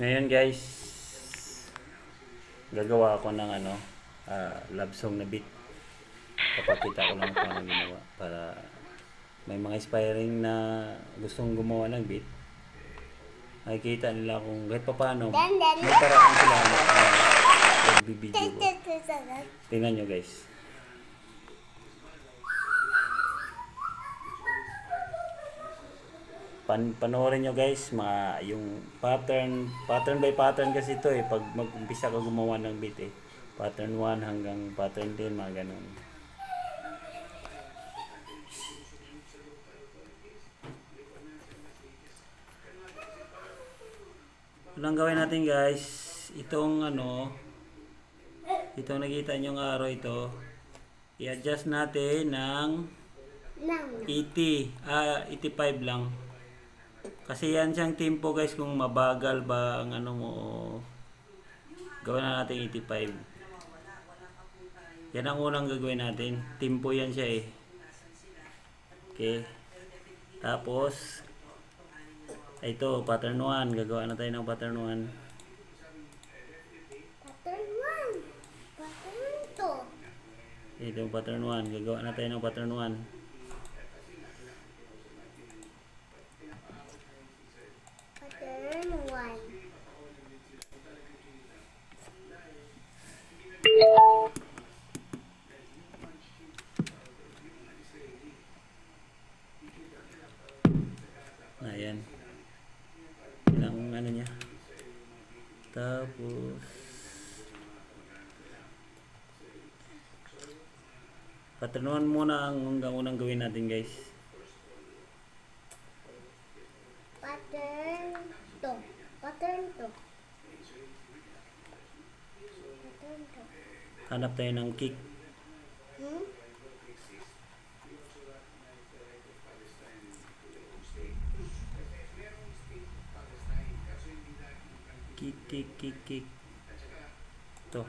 Ngayon guys, gagawa ako ng love song na beat. Papakita ko lang kung ano ginawa para may mga inspiring na gustong gumawa ng beat. Makikita nila kung kahit pa paano may paraan sila na nagbibideo ko. Tingnan nyo guys. Panoorin nyo guys, yung pattern by pattern kasi ito pag mag-umpisa ka gumawa ng beat pattern 1 hanggang pattern 10, mga ganun. Anong gawin natin guys, itong nakita nyo ng araw ito, i-adjust natin ng 85 lang. Kasi yan siyang tempo guys, kung mabagal ba ang gawin na natin 85. Yan ang unang gagawin natin. Tempo yan siya Okay. Tapos, ito, pattern 1. Gagawa na tayo ng pattern 1. Pattern 1. Pattern 2. Ito yung pattern 1. Gagawa na tayo ng pattern 1. Ayan. Ilang niya. Tapos pattern 1 muna ang unang gawin natin guys. Pattern 2. Pattern 2. Hanap tayo ng kick. Kick. Ito.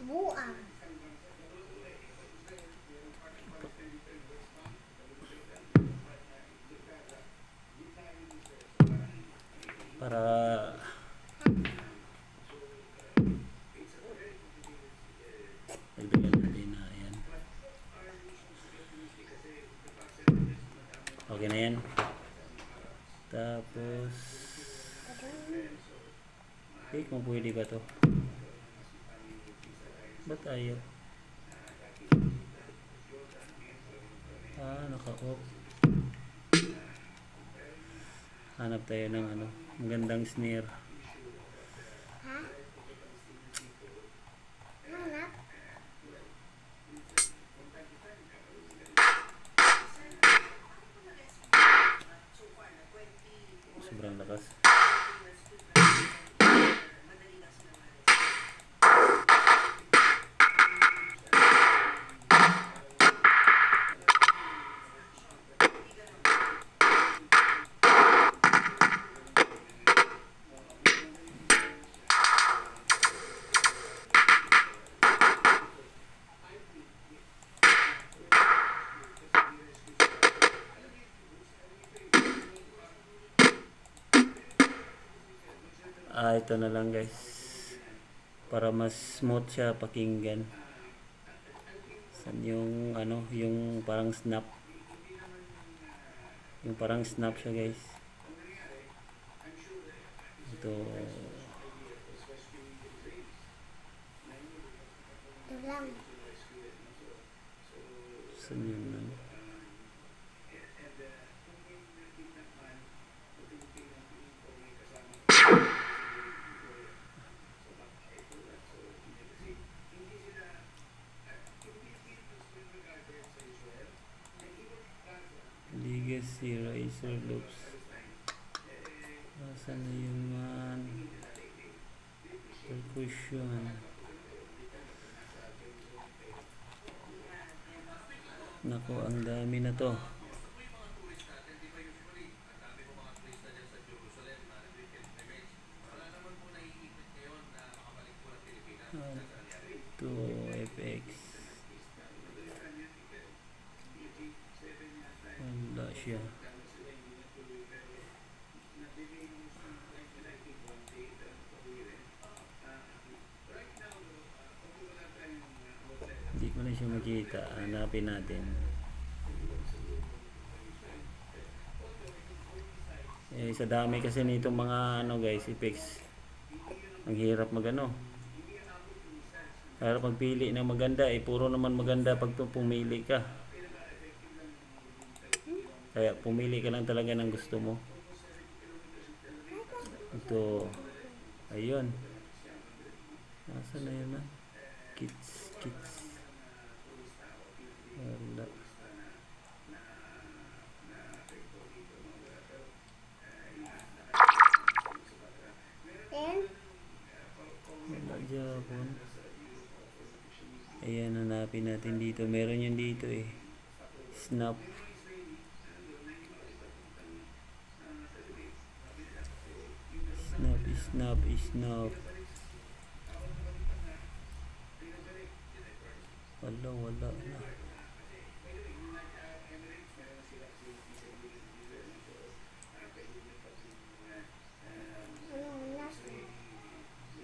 Buang. Para dagdagan natin na ayan. Okay na yan. Tapos kung pwede ba to? Ba't ayaw? Naka-off. Hanap tayo ng magandang snare. Hanap. Sobrang lakas. Ito na lang guys, para mas smooth siya pakinggan. San yung yung parang snap, siya guys. Ito lang. san yun Legacy Razor Loops. Nasaan na yun man? Percussion. Nako, ang dami na to. siya makita. Hanapin natin. Sa dami kasi nitong mga ano guys, effects. Ang hirap magano. Harap magpili ng maganda. Puro naman maganda pag pumili ka. Kaya pumili ka lang talaga ng gusto mo. Ito. Ayun. Nasaan na yun, man? Kids. Wala. Wala Japon. Ayan, hanapin natin dito. Meron yun dito eh. Snap. Snap. Wala na.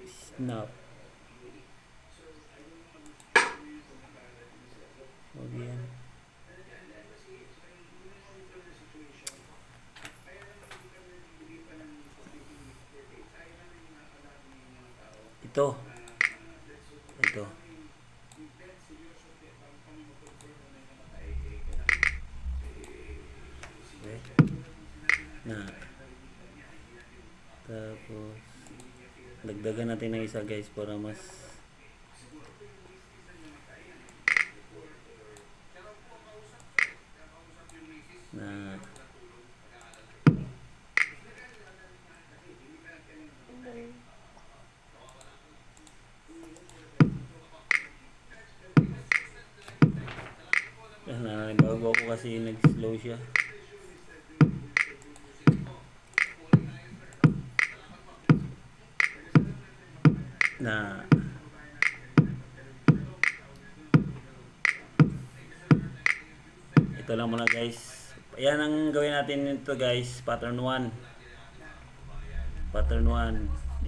Snap. Huwag yan. Ito. Na. Tapos dagdagan natin ng isa guys para mas na bago ako kasi nag-slow siya. Na ito lang muna guys. Ayan ang gawin natin ito guys. Pattern 1.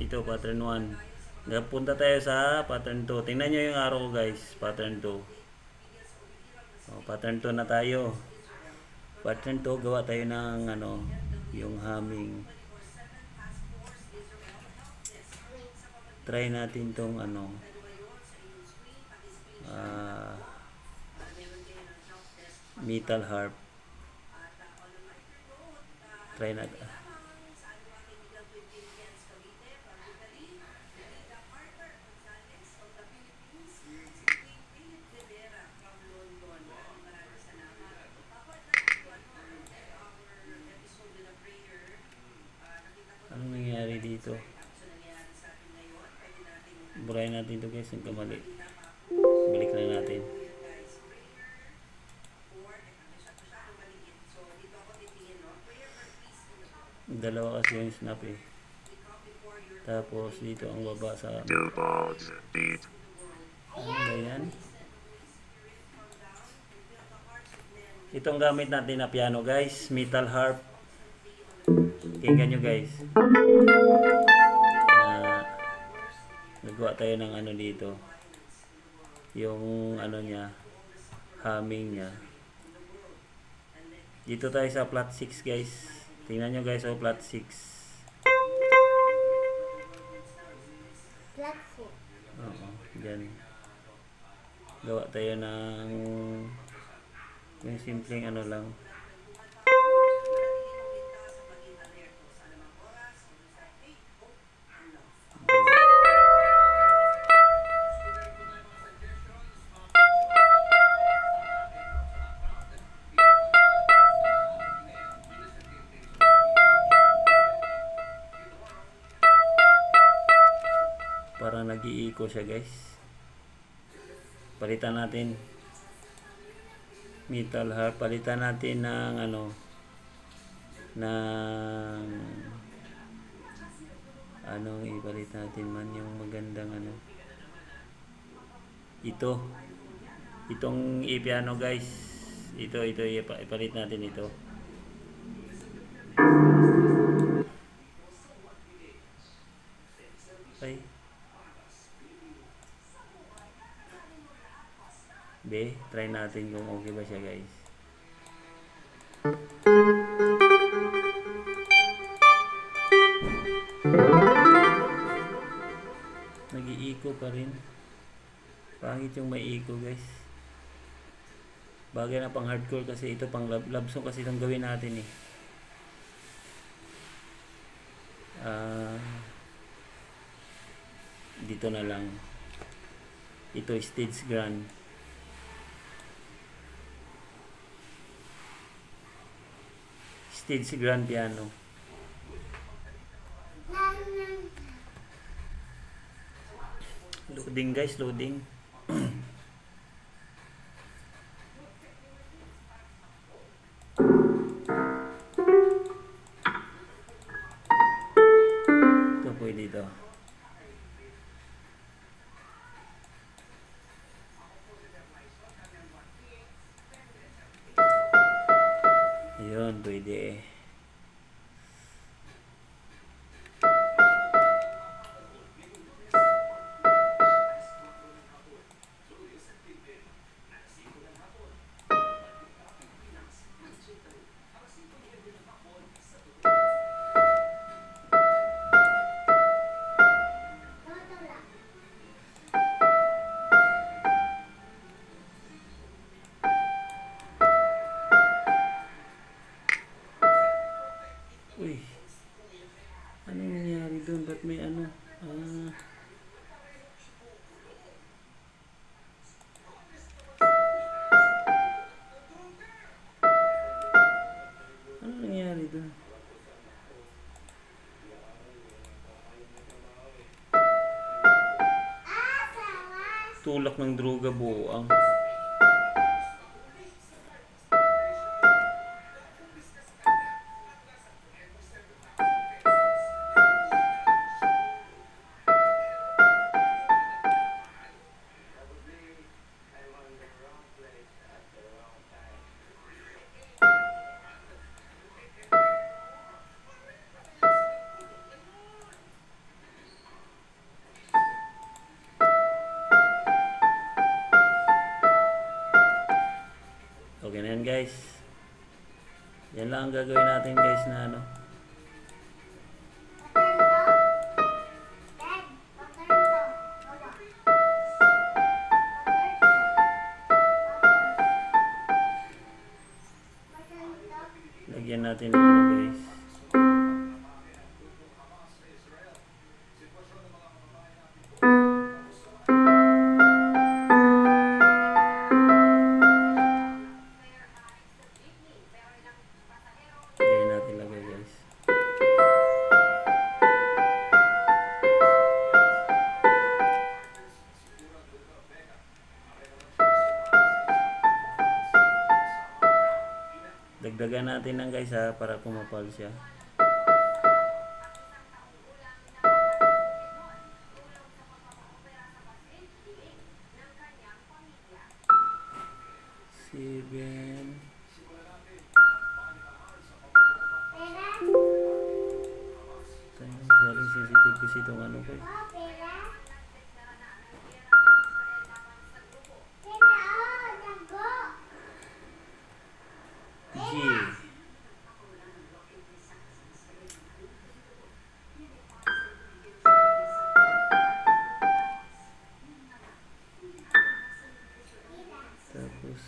Ito pattern 1. Punta tayo sa pattern 2. Tingnan nyo yung arrow ko guys. Pattern 2. Pattern 2 na tayo. Pattern 2 gawa tayo ng ano, yung humming. Try natin tong ano, metal harp. Try natin. Anong nangyari dito? Burahin natin ito guys, nagkamali. Balik na natin. Dalawa kasi yung snap eh. Tapos dito ang baba sa ano ba yan? Itong gamit natin na piano guys, metal harp. Tingnan nyo guys. Nagawa tayo ng ano dito. Yung ano niya, humming niya. Dito tayo sa flat 6 guys. Tingnan nyo guys, flat 6. Flat 6. Oo, dyan. Gawa tayo ng yung simpleng ano lang. Parang nag-iiko siya guys. Palitan natin metal harp, palitan natin ng ano, ng anong ipalit natin man, yung magandang ano, itong i-piano guys, ito ipalit natin ito. Ay be Okay, try natin kung okay ba siya, guys. Nag-i-echo pa rin. Pangit yung may echo, guys. Bagay na pang hardcore kasi ito pang love song kasi itong gawin natin eh. Dito na lang. Ito stage grand. Stage grand piano. Loading, guys, loading. Ito pwede ito. Ayun, pwede eh. Uy, ano nangyari doon? Ba't may ano? Ano nangyari doon? Tulak ng droga buang. Okay na yan, guys. Yan lang ang gagawin natin, guys, na ano. Lagyan natin ng ano, guys. Dagdagan natin lang, guys, ha, para kumapal siya. Seven. Sharing sensitive kasi itong ano ko. Tapos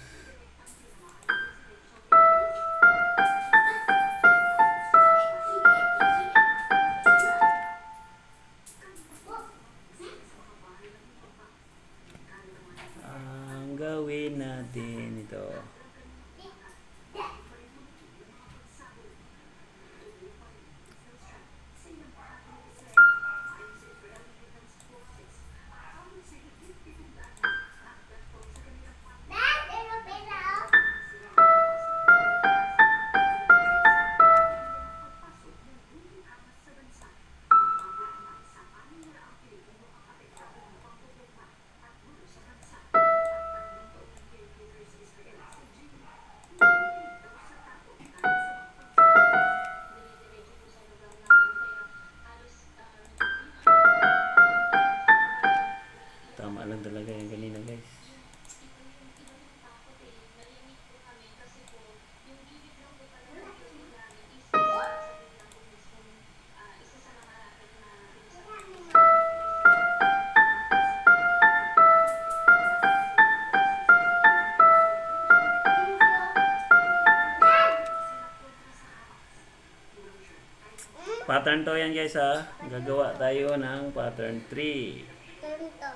Pattern to yan guys ha. Gagawa tayo ng pattern 3. Pattern to.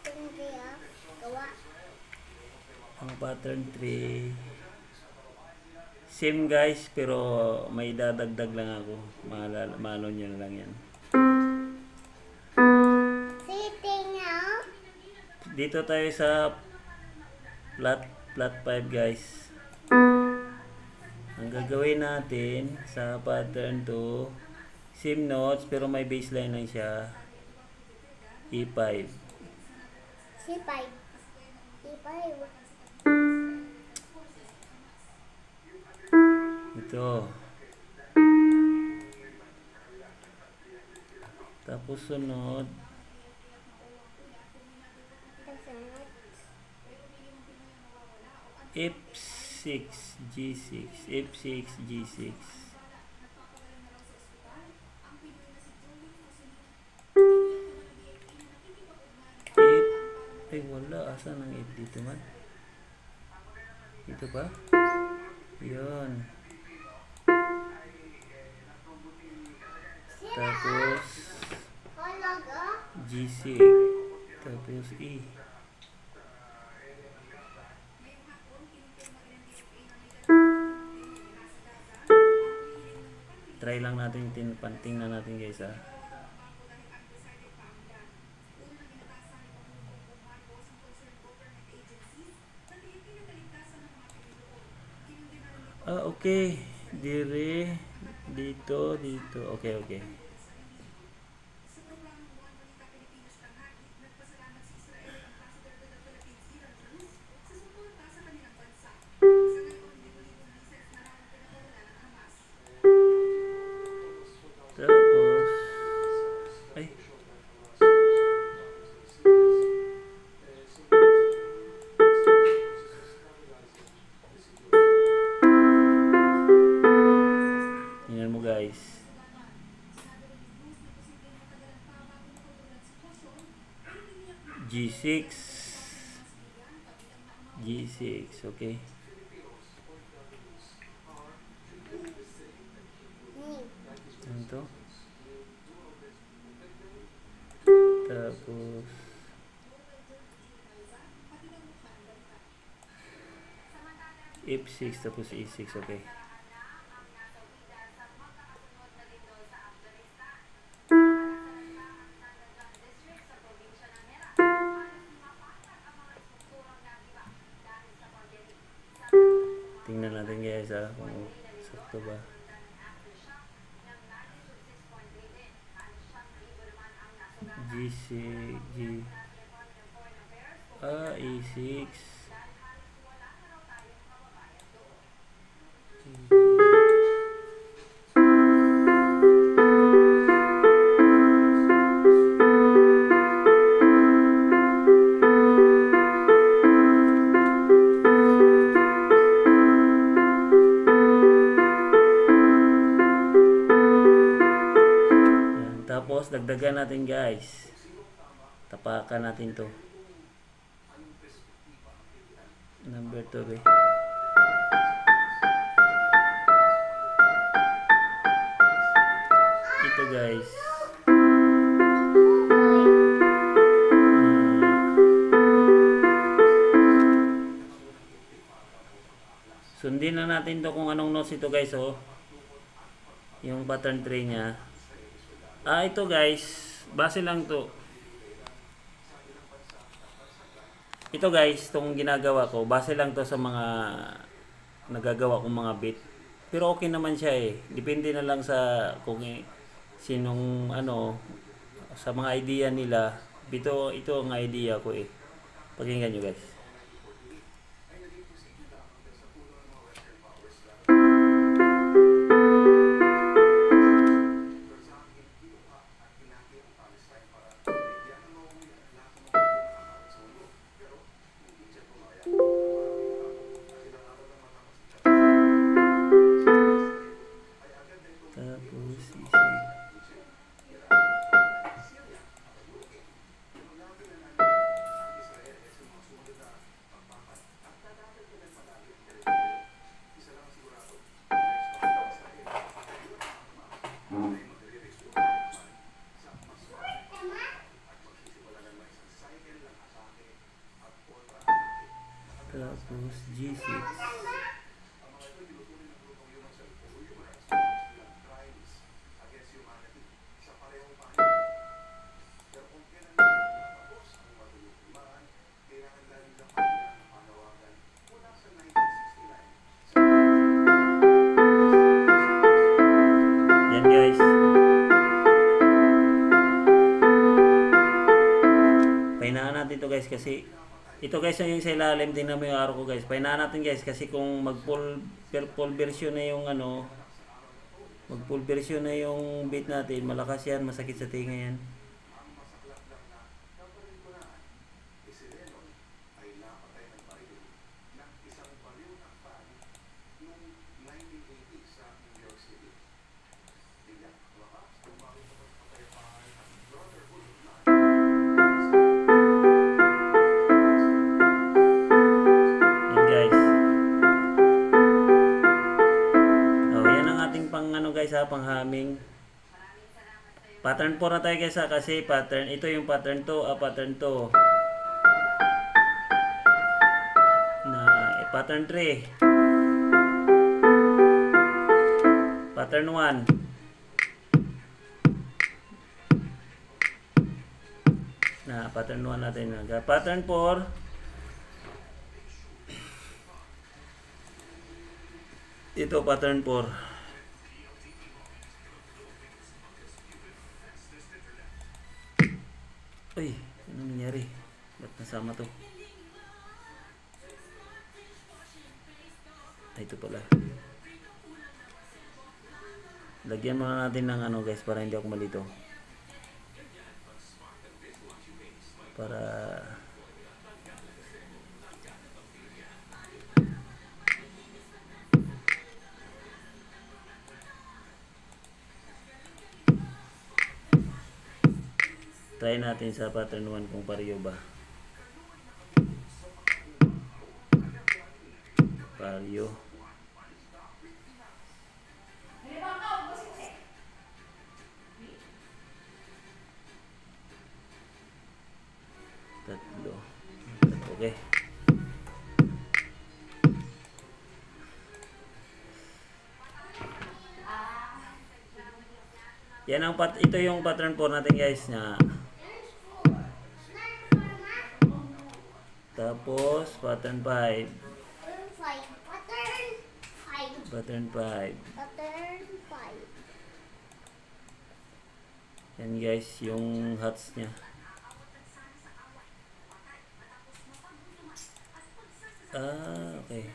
Hindi gawa. Ang pattern 3. Same guys, pero may dadagdag lang ako. Malo nyo na lang yan. Sitting now. Dito tayo sa flat 5 guys. Ang gagawin natin sa pattern 2, same notes pero may baseline lang siya. E5. C5. C5. Ito. Tapos sunod. F6, G6, F6, G6. Ay wala, asan ang F dito man? Dito pa? Yun. Tapos G6. Tapos E. Try lang natin, tingnan natin guys ha. Okay. Dire, dito. Okay. Tapos, ay. Tingnan mo guys. G6. Okay. Ito. Tapos F6 tapos E6, okay. Tingnan natin guys ha kung sakto ba. E6. Tapos dagdagan natin guys. Tapakan natin to. Number 2 eh. Ito guys. Sundin na natin to kung anong notes ito guys oh. Yung pattern 3 niya. Ito guys, base lang to. Ito guys, itong ginagawa ko, base lang to sa mga nagagawa kong mga beat. Pero okay naman siya eh. Depende na lang sa kung sinong sa mga idea nila. Ito ang idea ko eh. Pakinggan nyo guys. Tapos G6. Yan guys. Pahinaan natin ito guys kasi ito guys yung sa ilalim, tingnan mo yung araw ko guys. Pahinaan natin guys kasi kung mag full version na yung ano, mag full version na yung beat natin, malakas yan, masakit sa tinga yan. Guys ha, pang humming. Pattern 4 na tayo guys ha, kasi pattern, ito yung pattern 2, pattern 2 na pattern 3, pattern 1, na pattern 1 natin, pattern 4, ito pattern 4. Uy, ano nangyari? Ba't nasama to? Ay, ito pala. Lagyan muna natin ng ano guys para hindi ako malito. Para try natin sa pattern 1 kung pareho ba. Pareho. Tatlo. Okay. Yan ang ito yung pattern 4 natin guys na. Tapos pattern 5. Pattern 5. Yan guys yung hats niya. Okay.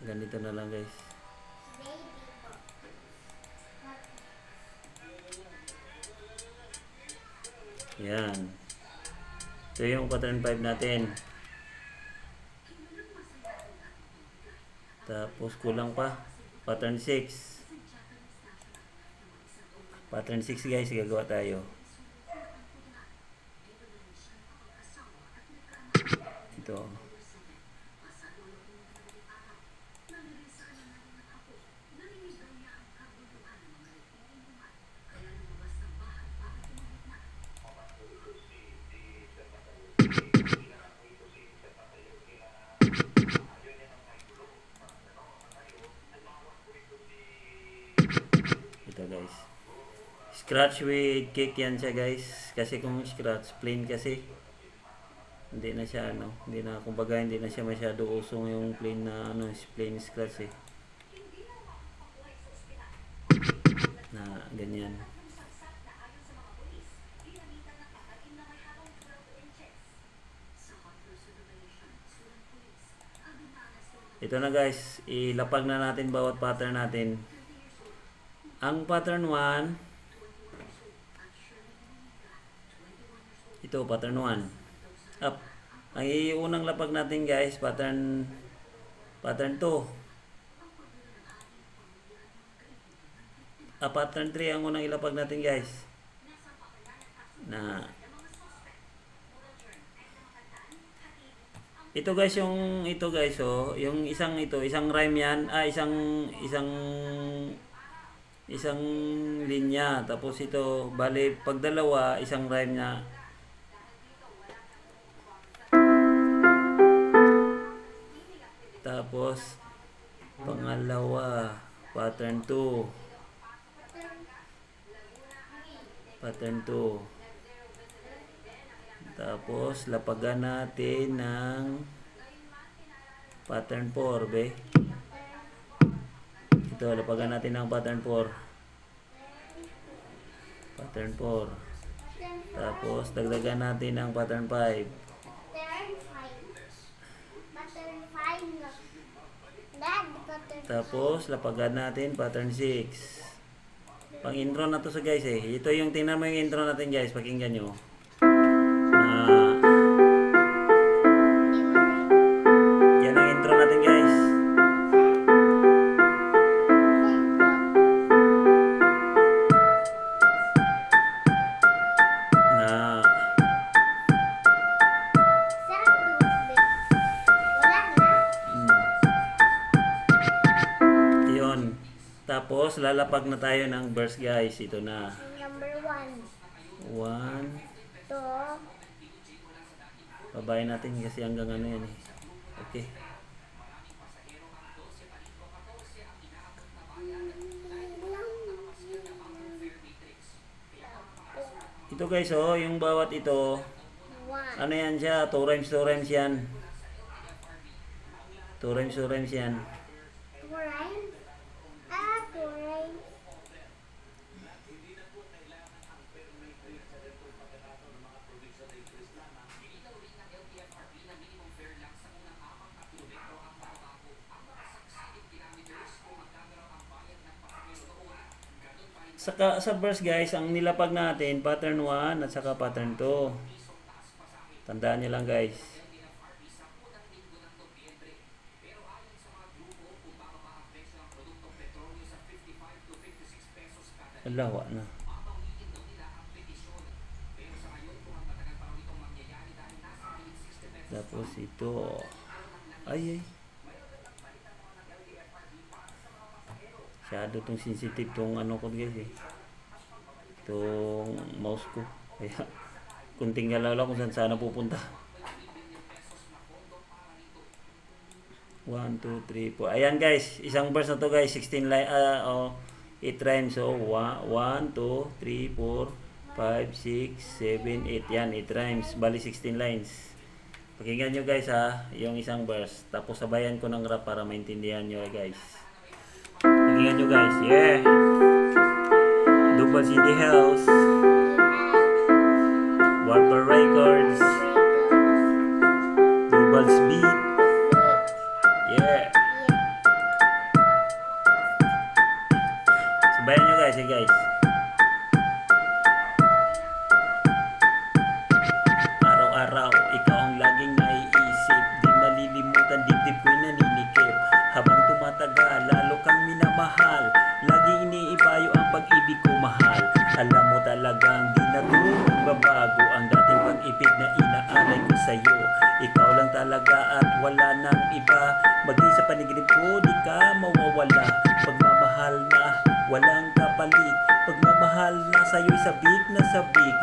Ganito na lang guys. Yan. Ito yung pattern 5 natin. Tapos kulang pa. Pattern 6. Pattern 6 guys, gagawa tayo. Ito. Guys, scratch with kick yan siya guys, kasi kung scratch plain kasi hindi na siya ano, hindi na, kumbaga hindi na siya masyado usong yung plain na ano, plain scratch na ganyan. Ito na guys, ilapag na natin bawat pattern natin. Ang pattern 1, ito pattern 1 up. Ang iunang lapag natin guys, pattern 2. Pattern 3 ang unang ilapag natin guys. Na ito guys, yung ito guys, oh, yung isang rhyme yan, isang linya, tapos ito bali pag dalawa isang rhyme na. Tapos, pangalawa, pattern 2. Pattern 2. Tapos, lapagan natin ng pattern 4, be. Ito, lapagan natin ng pattern 4. Pattern 4. Tapos, dagdagan natin ng pattern 5. Pattern 5. Pattern 5 na. Dad, pattern Tapos, lapagan natin pattern 6. Pang intro na to sa guys eh. Ito yung tingnan mo yung intro natin guys. Pakinggan nyo. Yan ang intro natin guys. Na yun. Tapos lalapag na tayo ng verse guys. Ito na. Number 1. 1. 2. Babayin natin kasi hanggang ano yan eh. Okay. Ito guys oh, yung bawat ito, 1. ano yan siya, 2 rhymes yan. 2 rhymes yan. 2 rhymes? Ah, 2 rhymes. Sa verse guys, ang nilapag natin, pattern 1 at saka pattern 2. Tandaan nyo lang guys. Alawa na. Tapos ito. Ay. Masyado tong sensitive tong ano ko guys eh. Itong mouse ko. Kaya kunting galaw lang kung saan sana pupunta. 1, 2, 3, 4. Ayan guys, isang verse na to guys, 16 line, 8 rhymes. So 1, 2, 3, 4, 5, 6, 7, 8. Yan, 8 rhymes. Bali 16 lines. Pakinggan nyo guys ha, yung isang verse. Tapos sabayan ko ng rap para maintindihan nyo guys. Pakinggan nyo guys. Yeah. Dupas in the house. Warper Records. Dubal's beat. Yeah. Sabayan nyo guys, guys. Araw-araw, ikaw ang laging naiisip. Di malilimutan, dibdib ko'y naninikip. Habang tumatagal, lalo kang minamahal. Lagi iniibayo ang pag-ibig ko mahal. Alam mo talagang di na to babago ang dating pag-ibig na inaalay ko sa'yo. Ikaw lang talaga at wala nang iba. Maging sa panaginip ko, di ka mawawala. Pagmamahal na walang kapalit. Pagmamahal na sa'yo'y sabik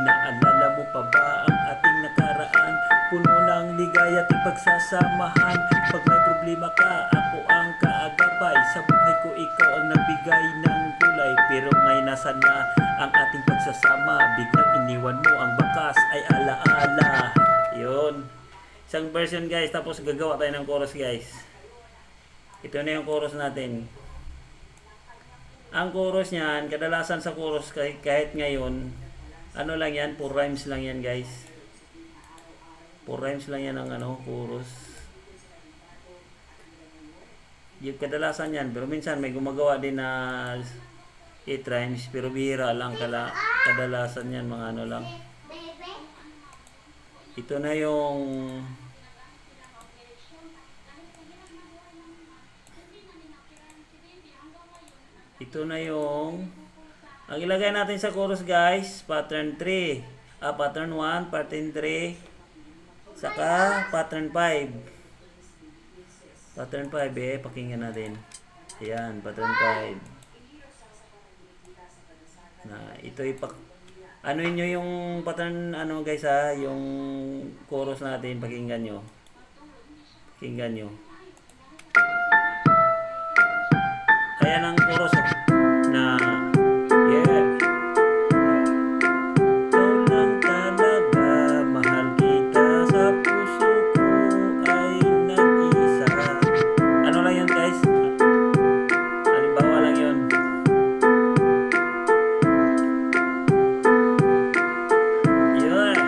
na alala mo pa ba ang ating nakaraan? Puno ng ligaya ating pagsasamahan. Pag may problema ka, ako ang kaagapay. Sa buhay ko ikaw ang nagbigay ng kulay. Pero ngayon nasan na ang ating pagsasama? Biglang iniwan mo ang bakas ay alaala. Yun. Isang version guys, tapos gagawa tayo ng chorus guys. Ito na yung chorus natin. Ang chorus niyan, kadalasan sa chorus kahit ngayon, ano lang yan, 4 rhymes lang yan guys. 4 rhymes lang yan ang ano, chorus. Yung kadalasan yan, pero minsan may gumagawa din na 8 rhymes, pero bihira lang kadalasan yan, mga ano lang. Ito na yung ang ilagay natin sa chorus guys, pattern 3, pattern 1, pattern 3, saka pattern 5. Pattern 5 pakinggan natin. Ayan, pattern 5. Na ito ano nyo yung pattern ano guys yung chorus natin, pakinggan nyo. Pakinggan nyo. Ayan ang chorus oh. Na yeah. Ikaw lang talaga, mahal kita, sa puso ko ay nag-isa. Ano lang yun guys? Halimbawa lang yun. Yun.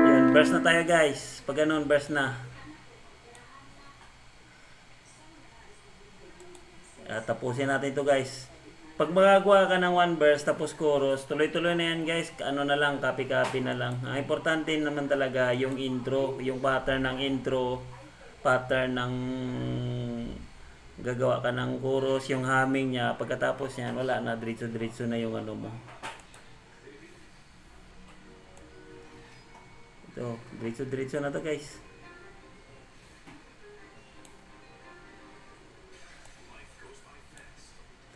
Yun, verse na tayo guys. Pag ganun, verse na. Tapusin natin ito guys. Pag magagawa ka ng one verse tapos chorus, tuloy-tuloy na yan guys. Ano na lang, copy-copy na lang. Ang importante naman talaga yung intro, yung pattern ng intro, pattern ng gagawa ka ng chorus, yung humming niya. Pagkatapos yan, wala na, diretso-diretso na yung ano mo. Ito, diretso-diretso na to guys.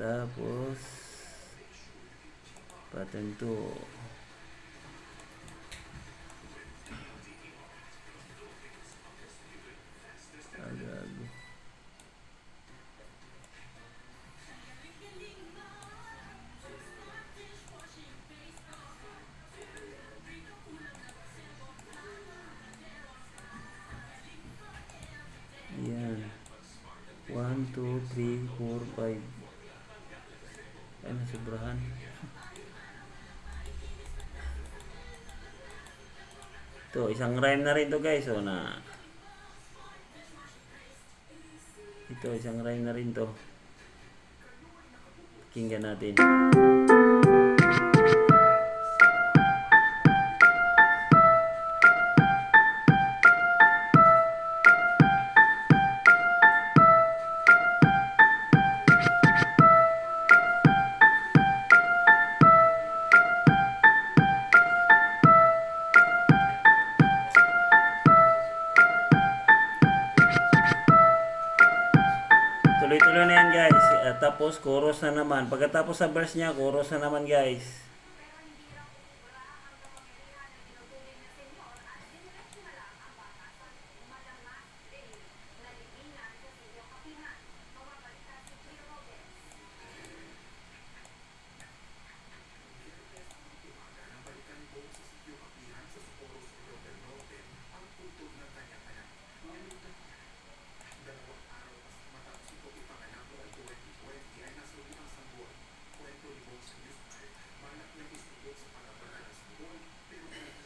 Tapos pattern 2. Agad. Yan. 1, 2, 3, 4, 5. Ay, nasubrahan. Ito, isang rhyme na rin to guys. O na. Ito, isang rhyme na rin to. Pakinggan natin. Tuloy-tuloy na yan guys. Tapos chorus na naman. Pagkatapos sa verse niya, chorus na naman guys.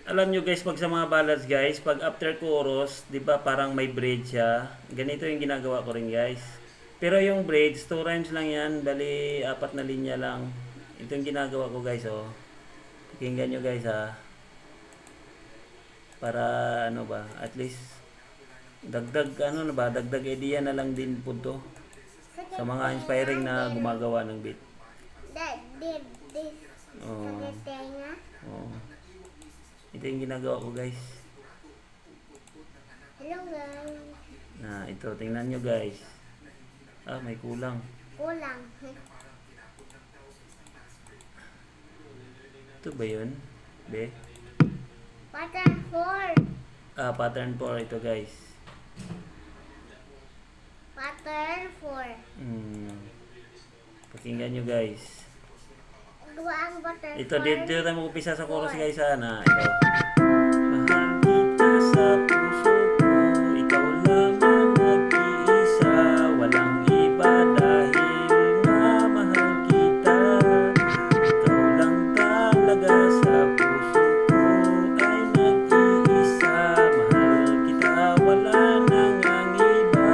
Alam nyo guys, pag sa mga ballads guys, pag after chorus, di ba parang may bridge siya. Ganito yung ginagawa ko rin guys. Pero yung bridge, 2 rhymes lang yan, bali 4 na linya lang. Ito yung ginagawa ko guys, oh. Pakinggan nyo guys ha. Para ano ba, at least dagdag ano na ba, dagdag idea na lang din po to sa mga inspiring na gumagawa ng beat. That did this. Oh. Tenga. Oh. Ito yung ginagawa ko guys. Hello guys. Na ito, tingnan nyo guys. Ah, may kulang. Kulang. Ito ba yun? Be? Pattern 4. Ah, pattern 4 ito guys. Pattern 4. Pakinggan nyo guys. Gawa ang pattern 4. Ito, dito tayo mag-upisa sa chorus guys sana. Ito. Mahal kita sa puso ko, ikaw lang ang nag-iisa, walang iba dahil nga mahal kita. Ikaw lang talaga sa puso ko ay nag-iisa, mahal kita, wala nang ang iba.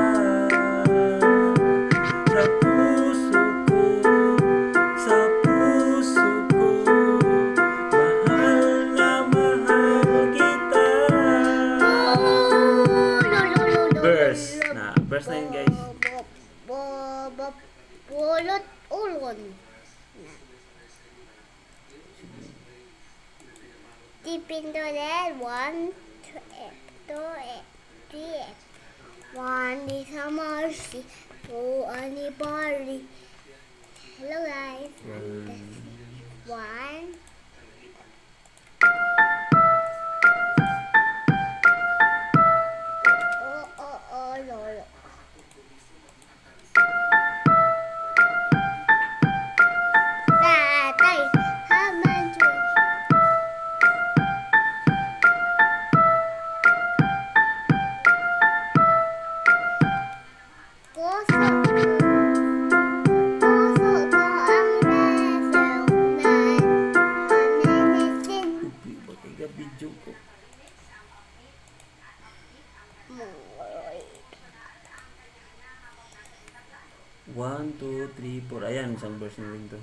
Sa puso ko, sa puso ko, mahal na mahal kita. Verse na yun guys. Pulot ulon. Dipindoler 1, 2, 3. 1 is a mercy, 2 ani barley. Hello guys. 1. Oh, lolo. 1, 2, 3, 4. Ayan, isang verse na rin to.